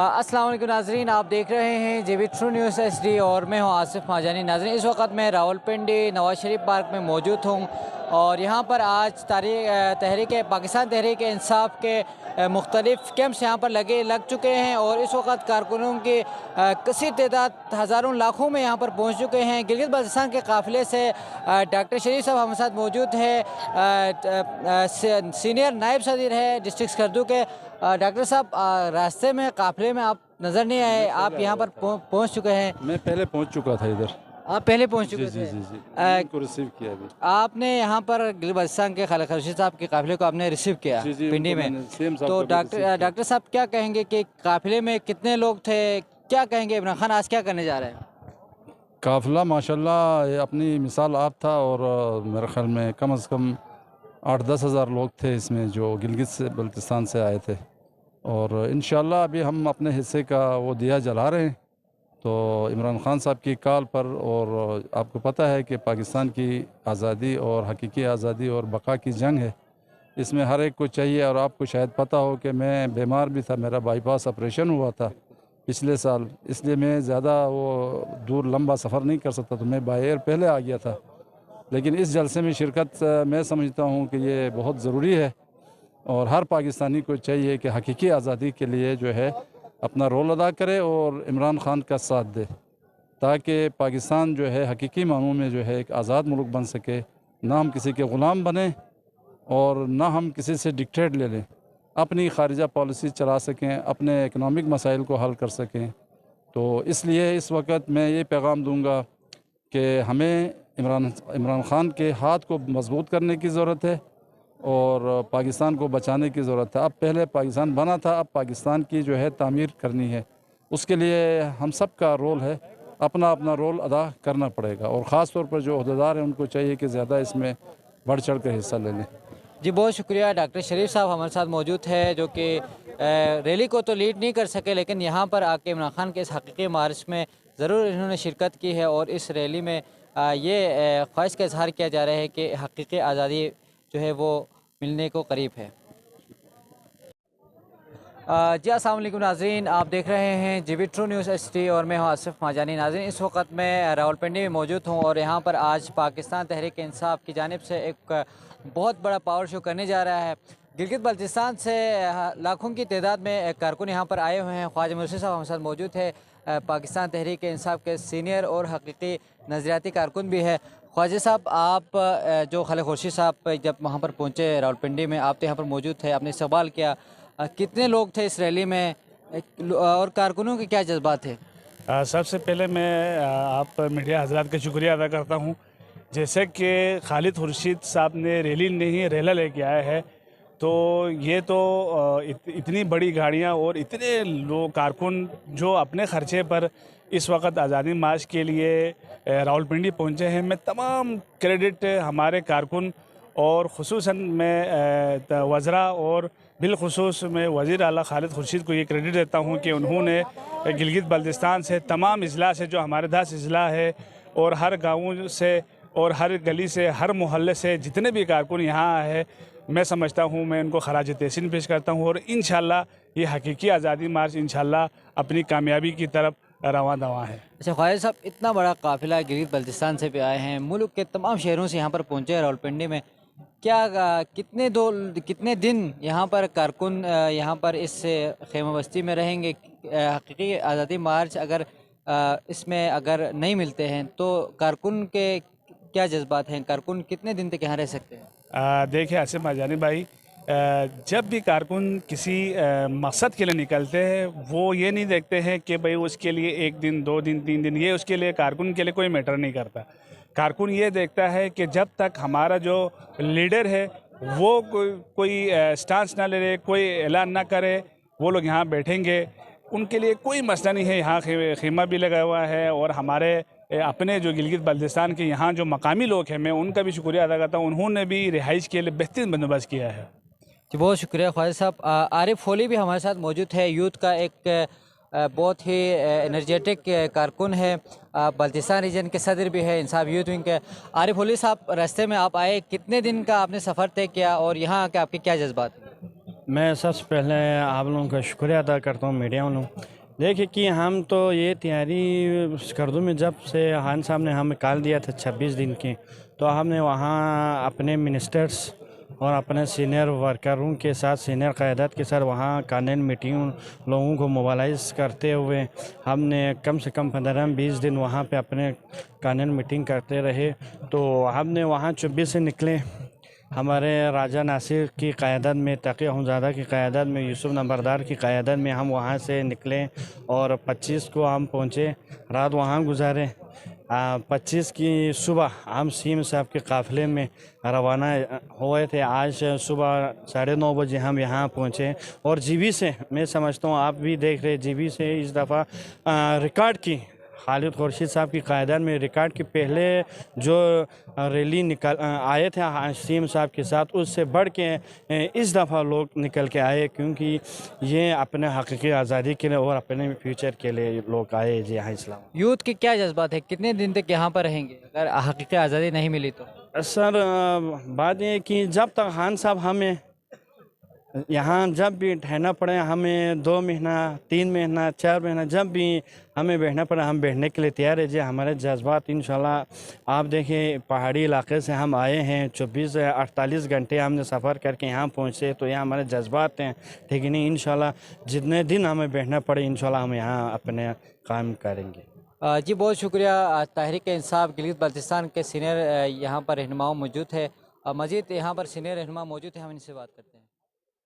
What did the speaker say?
अस्सलाम वालेकुम नाजरीन, आप देख रहे हैं JB ट्रू न्यूज़ HD और मैं हूं आसिफ माजानी। नाजरीन, इस वक्त मैं रावलपिंडी नवाज शरीफ पार्क में मौजूद हूं और यहां पर आज पाकिस्तान तहरीक इंसाफ के मुख्तलिफ कैंप्स यहां पर लग चुके हैं और इस वक्त कारकुनों की कसीर तादाद हज़ारों लाखों में यहां पर पहुंच चुके हैं। गिलगित बल्तिस्तान के काफ़िले से डॉक्टर शरीफ साहब हमारे साथ मौजूद है, सीनियर नायब सदर है डिस्ट्रिक्ट स्कर्दू के। डॉक्टर साहब, रास्ते में काफ़िले में आप नज़र नहीं आए, आप यहाँ पर पहुँच चुके हैं। मैं पहले पहुँच चुका था इधर। आप पहले पहुँच चुके थे? जी, को रिसीव किया अभी। आपने यहाँ पर गिलगित बल्तिस्तान के खालिद खर्शीद साहब के काफ़िले को आपने रिसीव किया पिंडी में। तो डॉक्टर साहब क्या कहेंगे कि काफ़िले में कितने लोग थे, क्या कहेंगे इमरान खान आज क्या करने जा रहे हैं? काफ़िला माशाल्लाह अपनी मिसाल आप था और मेरे ख्याल में कम से कम 8-10 हज़ार लोग थे इसमें जो गिलगित से बल्तिस्तान से आए थे। और इंशाल्लाह अभी हम अपने हिस्से का वो दिया जला रहे हैं। तो इमरान खान साहब की कॉल पर, और आपको पता है कि पाकिस्तान की आज़ादी और हकीकी आज़ादी और बका की जंग है, इसमें हर एक को चाहिए। और आपको शायद पता हो कि मैं बीमार भी था, मेरा बाईपास ऑपरेशन हुआ था पिछले साल, इसलिए मैं ज़्यादा वो दूर लंबा सफ़र नहीं कर सकता, तो मैं बाय एयर पहले आ गया था। लेकिन इस जलसे में शिरकत मैं समझता हूँ कि ये बहुत ज़रूरी है और हर पाकिस्तानी को चाहिए कि हकीकी आज़ादी के लिए जो है अपना रोल अदा करे और इमरान खान का साथ दे, ताकि पाकिस्तान जो है हकीकी मानों में जो है एक आज़ाद मुल्क बन सके, ना हम किसी के ग़ुलाम बने और ना हम किसी से डिक्टेट ले लें, अपनी खारिजा पॉलिसी चला सकें, अपने इकनॉमिक मसाइल को हल कर सकें। तो इसलिए इस वक्त मैं ये पैगाम दूँगा कि हमें इमरान खान के हाथ को मजबूत करने की ज़रूरत है और पाकिस्तान को बचाने की ज़रूरत है। अब पहले पाकिस्तान बना था, अब पाकिस्तान की जो है तामीर करनी है, उसके लिए हम सब का रोल है, अपना अपना रोल अदा करना पड़ेगा। और ख़ास तौर पर जो अहदेदार हैं उनको चाहिए कि ज़्यादा इसमें बढ़ चढ़ कर हिस्सा ले लें। जी, बहुत शुक्रिया। डॉक्टर शरीफ साहब हमारे साथ मौजूद है जो कि रैली को तो लीड नहीं कर सके, लेकिन यहाँ पर आके इमरान खान के इस हकीकी मार्च में ज़रूर इन्होंने शिरकत की है और इस रैली में ये ख्वाहिश का इजहार किया जा रहा है कि हकीकी आज़ादी जो है वो मिलने को करीब है। जी, अस्सलाम वालेकुम नाज़रीन, आप देख रहे हैं JB ट्रू न्यूज़ HD और मैं हूं आसिफ माजानी। नाज़रीन, इस वक्त मैं रावलपिंडी में मौजूद हूं और यहाँ पर आज पाकिस्तान तहरीक इंसाफ की जानिब से एक बहुत बड़ा पावर शो करने जा रहा है। गिलगित बल्तिस्तान से लाखों की तादाद में कारकुन यहाँ पर आए हुए हैं। ख्वाजा मुर्शी साहब हमारे साथ मौजूद है, पाकिस्तान तहरीक इंसाफ के सीनियर और हकीकी नज़रियाती कारकुन भी है। ख्वाजा साहब, आप जो खालिद खर्शीद साहब जब वहाँ पर पहुँचे रावलपिंडी में, आप तो यहाँ पर मौजूद थे, आपने सवाल किया, कितने लोग थे इस रैली में और कारकुनों के क्या जज्बात थे? सबसे पहले मैं आप मीडिया हजरात का शुक्रिया अदा करता हूँ। जैसे कि खालिद खुर्शीद साहब ने रैली नहीं रेला लेके आया है, तो ये तो इतनी बड़ी गाड़ियाँ और इतने लोग कारकुन जो अपने ख़र्चे पर इस वक्त आज़ादी मार्च के लिए रावलपिंडी पहुँचे हैं, मैं तमाम क्रेडिट हमारे कारकुन और ख़ुसूसन मैं वज़रा और बिलखुसूस मैं वज़ीर आला खालिद खुर्शीद को ये क्रेडिट देता हूँ कि उन्होंने गिलगित बल्तिस्तान से तमाम अजला से, जो हमारे 10 अजला है, और हर गाँव से और हर गली से, हर मोहल्ले से जितने भी कारकुन यहाँ है, मैं समझता हूँ, मैं उनको खराज तहसीन पेश करता हूँ। और इंशाल्लाह ये हकीकी आज़ादी मार्च इंशाल्लाह अपनी कामयाबी की तरफ रवां दवा है। अच्छा ख्वाजा साहब, इतना बड़ा काफ़िला गिलगित बल्तिस्तान से भी आए हैं, मुल्क के तमाम शहरों से यहाँ पर पहुँचे रावलपिंडी में, क्या कितने दिन यहाँ पर कारकुन यहाँ पर इस खेमा बस्ती में रहेंगे? हकीकी आज़ादी मार्च अगर इसमें अगर नहीं मिलते हैं तो कारकुन के क्या जज्बात हैं? कारकुन कितने दिन तक यहाँ रह सकते हैं? देखिए आसिफ माजानी भाई, जब भी कारकुन किसी मकसद के लिए निकलते हैं, वो ये नहीं देखते हैं कि भाई उसके लिए 1 दिन 2 दिन 3 दिन, ये उसके लिए कारकुन के लिए कोई मैटर नहीं करता। कारकुन ये देखता है कि जब तक हमारा जो लीडर है वो कोई स्टांस ना ले, कोई ऐलान ना करे, वो लोग यहाँ बैठेंगे, उनके लिए कोई मसला नहीं है। यहाँ खेमा भी लगा हुआ है और हमारे अपने जो गिलगित बल्तिस्तान के यहाँ जो मकामी लोग हैं, मैं उनका भी शुक्रिया अदा करता हूँ, उन्होंने भी रिहाइश के लिए बेहतरीन बंदोबस्त किया है। जी, बहुत शुक्रिया ख्वाजा साहब। आरिफ होली भी हमारे साथ मौजूद है, यूथ का एक बहुत ही एनर्जेटिक कारकुन है, बल्तिस्तान रीजन के सदर भी है इंसाफ यूथ विंग के। आरिफ होली साहब, रास्ते में आप आए, कितने दिन का आपने सफ़र तय किया और यहाँ आके आपके क्या जज्बात हैं? मैं सबसे पहले आप लोगों का शुक्रिया अदा करता हूँ मीडिया वालों। देखिए कि हम तो ये तैयारी स्कर्दू में जब से खान साहब ने हमें कॉल दिया था 26 दिन की, तो हमने वहाँ अपने मिनिस्टर्स और अपने सीनियर वर्करों के साथ, सीनियर क़यादत के साथ वहाँ कानून मीटिंग लोगों को मोबालाइज करते हुए हमने कम से कम 15-20 दिन वहाँ पे अपने कानून मीटिंग करते रहे। तो हमने वहाँ 24 से निकले, हमारे राजा नासिर की क़यादत में, तकी अखुंज़ादा की क़यादत में, यूसुफ नंबरदार की क़यादत में हम वहाँ से निकले और 25 को हम पहुँचे, रात वहाँ गुजारे। 25 की सुबह हम सीएम साहब के काफ़िले में रवाना हुए थे। आज सुबह 9:30 बजे हम यहाँ पहुँचे और जीबी से, मैं समझता हूँ आप भी देख रहे, जीबी से इस दफ़ा रिकॉर्ड की, खालिद खुर्शीद साहब की क़यादत में रिकॉर्ड की पहले जो रैली निकल आए थे सीएम साहब के साथ, उससे बढ़ के इस दफ़ा लोग निकल के आए, क्योंकि ये अपने हकीकी आज़ादी के लिए और अपने फ्यूचर के लिए लोग आए जी यहाँ इस्लाम। यूथ के क्या जज्बात है, कितने दिन तक यहाँ पर रहेंगे अगर हकीकी आज़ादी नहीं मिली तो? सर बात ये कि जब तक खान साहब हमें यहाँ जब भी ठहरना पड़े, हमें 2 महीना, 3 महीना, 4 महीना, जब भी हमें बैठना पड़े, हम बैठने के लिए तैयार है जी। हमारे जज्बात इंशाल्लाह, आप देखिए पहाड़ी इलाके से हम आए हैं, 24 से 48 घंटे हमने सफ़र करके यहाँ पहुँचे, तो ये हमारे जज्बात हैं, ठीक है नहीं। इंशाल्लाह जितने दिन हमें बैठना पड़े, इंशाल्लाह हम यहाँ अपने काम करेंगे। जी बहुत शुक्रिया। तहरीक इंसाफ गिलगित बल्तिस्तान के सीनियर यहाँ पर रहनुमा मौजूद है। मज़ीद यहाँ पर सीनियर रहनुमा मौजूद है, हम इनसे बात करते हैं।